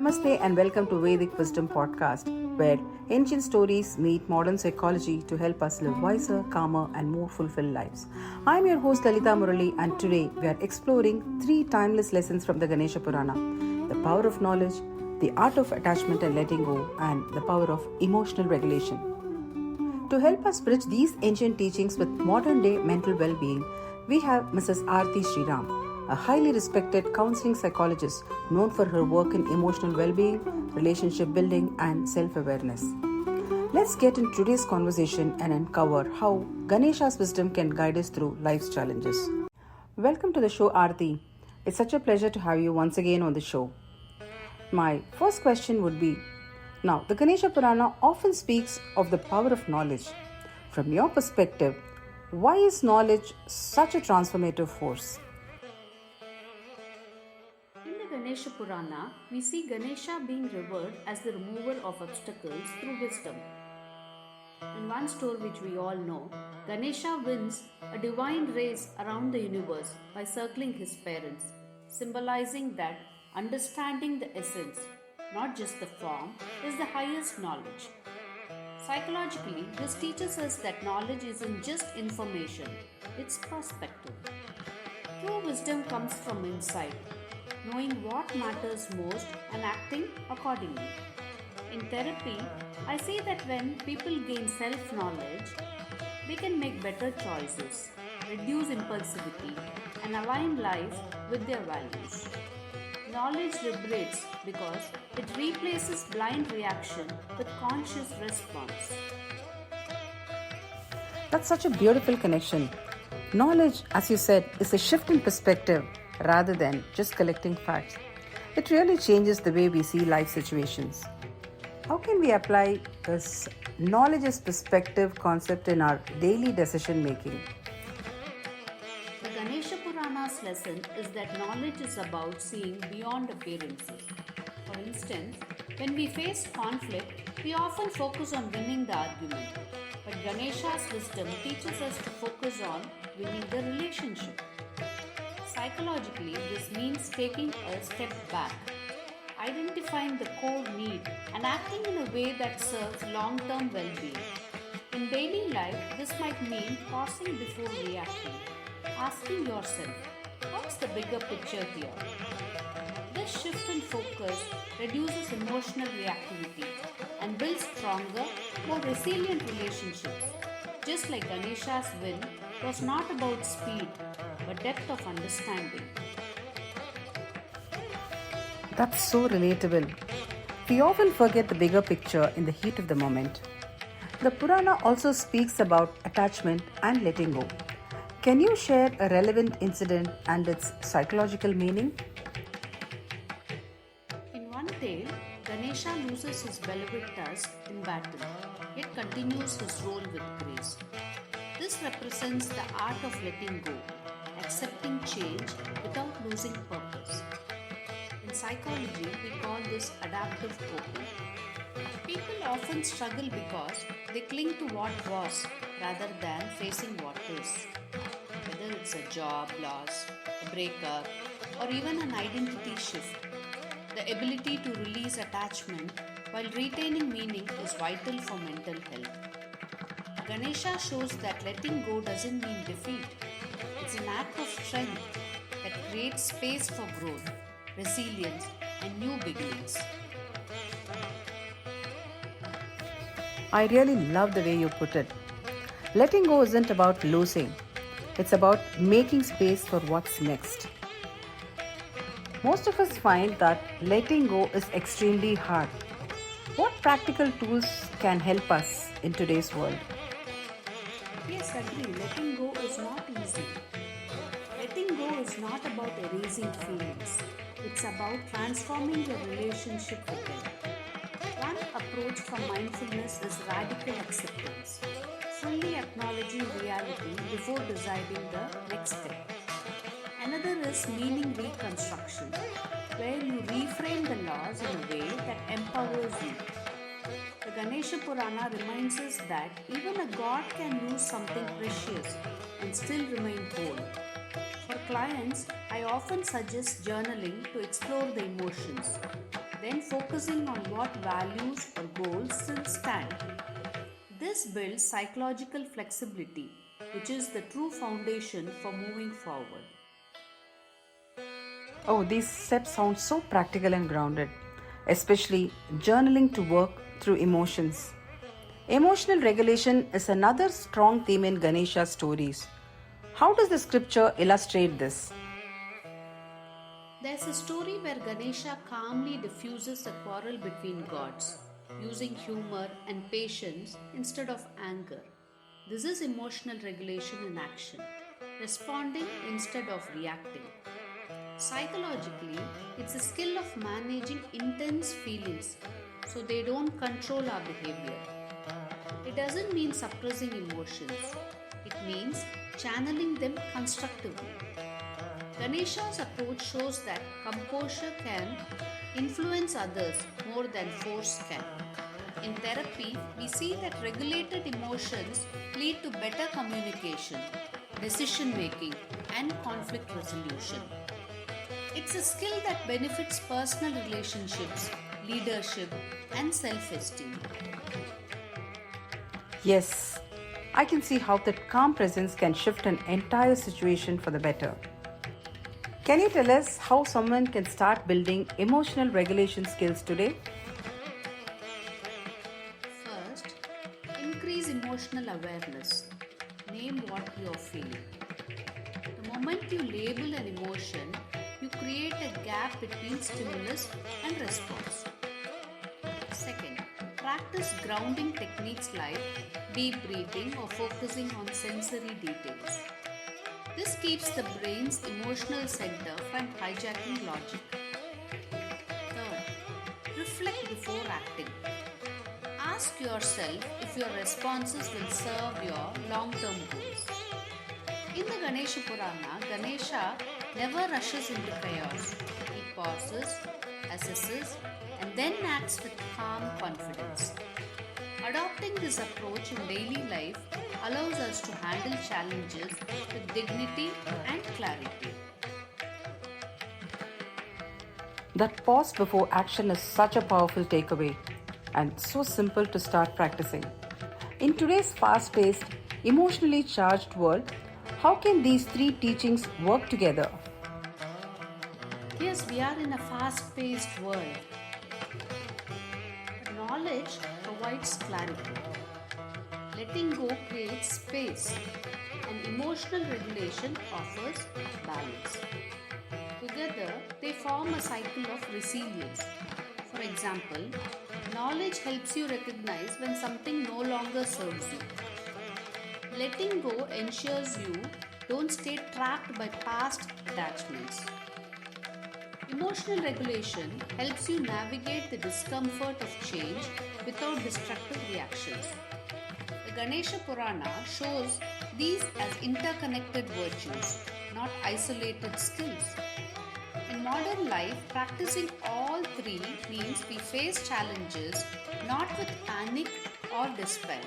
Namaste and welcome to Vedic Wisdom Podcast, where ancient stories meet modern psychology to help us live wiser, calmer, and more fulfilled lives. I'm your host Lalita Murali, and today we are exploring 3 timeless lessons from the Ganesha Purana: the power of knowledge, the art of attachment and letting go, and the power of emotional regulation. To help us bridge these ancient teachings with modern day mental well being, we have Mrs. Arthy Sriram, a highly respected counseling psychologist known for her work in emotional well-being, relationship building, and self-awareness. Let's get into today's conversation and uncover how Ganesha's wisdom can guide us through life's challenges. Welcome to the show, Arthy. It's such a pleasure to have you once again on the show. My first question would be, now, the Ganesha Purana often speaks of the power of knowledge. From your perspective, why is knowledge such a transformative force? In the Ganesha Purana, we see Ganesha being revered as the remover of obstacles through wisdom. In one story which we all know, Ganesha wins a divine race around the universe by circling his parents, symbolizing that understanding the essence, not just the form, is the highest knowledge. Psychologically, this teaches us that knowledge isn't just information, it's perspective. True wisdom comes from insight, knowing what matters most and acting accordingly. In therapy, I see that when people gain self-knowledge, they can make better choices, reduce impulsivity, and align life with their values. Knowledge liberates because it replaces blind reaction with conscious response. That's such a beautiful connection. Knowledge, as you said, is a shift in perspective rather than just collecting facts. It really changes the way we see life situations. How can we apply this knowledge as perspective concept in our daily decision making? The Ganesha Purana's lesson is that knowledge is about seeing beyond appearances. For instance, when we face conflict, we often focus on winning the argument. But Ganesha's wisdom teaches us to focus on winning the relationship. Psychologically, this means taking a step back, identifying the core need, and acting in a way that serves long-term well-being. In daily life, this might mean pausing before reacting, asking yourself, what's the bigger picture here? This shift in focus reduces emotional reactivity and builds stronger, more resilient relationships. Just like Ganesha's win was not about speed, but depth of understanding. That's so relatable. We often forget the bigger picture in the heat of the moment. The Purana also speaks about attachment and letting go. Can you share a relevant incident and its psychological meaning? In one tale, Ganesha loses his beloved tusk in battle, yet continues his role with grace. This represents the art of letting go, accepting change without losing purpose. In psychology, we call this adaptive coping. People often struggle because they cling to what was rather than facing what is. Whether it's a job loss, a breakup, or even an identity shift, the ability to release attachment while retaining meaning is vital for mental health. Ganesha shows that letting go doesn't mean defeat. It's an act of strength that creates space for growth, resilience, and new beginnings. I really love the way you put it. Letting go isn't about losing, it's about making space for what's next. Most of us find that letting go is extremely hard. What practical tools can help us in today's world? Yes, agree. Letting go is not easy. Letting go is not about erasing feelings. It's about transforming your relationship with them. One approach from mindfulness is radical acceptance, fully acknowledging reality before deciding the next step. Another is meaning reconstruction, where you reframe the loss in a way that empowers you. The Ganesha Purana reminds us that even a god can lose something precious and still remain whole. For clients, I often suggest journaling to explore the emotions. then focusing on what values or goals still stand. This builds psychological flexibility, which is the true foundation for moving forward. Oh, these steps sound so practical and grounded, especially journaling to work through emotions. Emotional regulation is another strong theme in Ganesha's stories. How does the scripture illustrate this? There's a story where Ganesha calmly diffuses a quarrel between gods, using humor and patience instead of anger. This is emotional regulation in action, responding instead of reacting. Psychologically, it's a skill of managing intense feelings so they don't control our behavior. It doesn't mean suppressing emotions, it means channeling them constructively. Ganesha's approach shows that composure can influence others more than force can. In therapy, we see that regulated emotions lead to better communication, decision making, and conflict resolution. It's a skill that benefits personal relationships, leadership, and self esteem. Yes, I can see how that calm presence can shift an entire situation for the better. Can you tell us how someone can start building emotional regulation skills today? First, increase emotional awareness. Name what you are feeling. The moment you label an emotion, you create a gap between stimulus and response. Second, practice grounding techniques like deep breathing or focusing on sensory details. This keeps the brain's emotional center from hijacking logic. Third, reflect before acting. Ask yourself if your responses will serve your long-term goals. In the Ganesha Purana, Ganesha never rushes into chaos. He pauses, assesses, and then acts with calm confidence. Adopting this approach in daily life allows us to handle challenges with dignity and clarity. That pause before action is such a powerful takeaway and so simple to start practicing. In today's fast paced, emotionally charged world, how can these three teachings work together? Yes, we are in a fast paced world. Knowledge provides clarity. Letting go creates space, and emotional regulation offers balance. Together, they form a cycle of resilience. For example, knowledge helps you recognize when something no longer serves you. Letting go ensures you don't stay trapped by past attachments. Emotional regulation helps you navigate the discomfort of change without destructive reactions. The Ganesha Purana shows these as interconnected virtues, not isolated skills. In modern life, practicing all three means we face challenges not with panic or despair,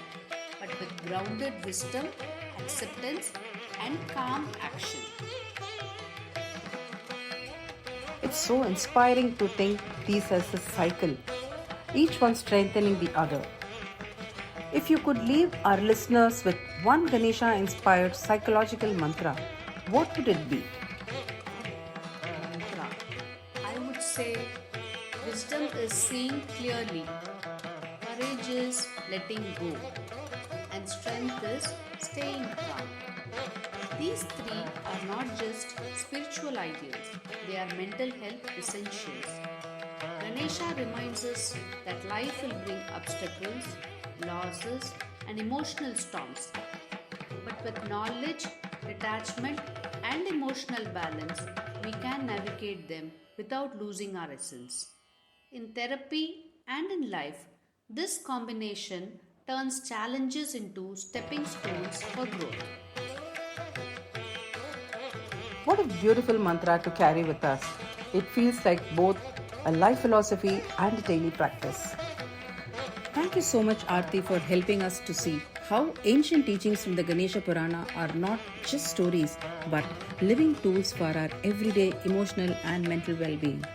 but with grounded wisdom, acceptance, and calm action. It's so inspiring to think these as a cycle, each one strengthening the other. If you could leave our listeners with one Ganesha inspired psychological mantra, what would it be? Mantra. I would say wisdom is seeing clearly, courage is letting go, and strength is staying calm. These three are not just spiritual ideals, they are mental health essentials. Ganesha reminds us that life will bring obstacles, losses, and emotional storms. But with knowledge, detachment, and emotional balance, we can navigate them without losing our essence. In therapy and in life, this combination turns challenges into stepping stones for growth. What a beautiful mantra to carry with us. It feels like both a life philosophy and a daily practice. Thank you so much, Arthy, for helping us to see how ancient teachings from the Ganesha Purana are not just stories but living tools for our everyday emotional and mental well being.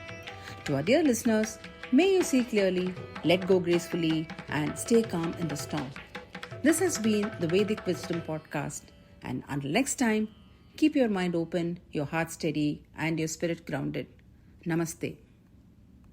To our dear listeners, May you see clearly, let go gracefully, and stay calm in the storm. This has been the Vedic Wisdom Podcast, and until next time, keep your mind open, your heart steady, and your spirit grounded. Namaste.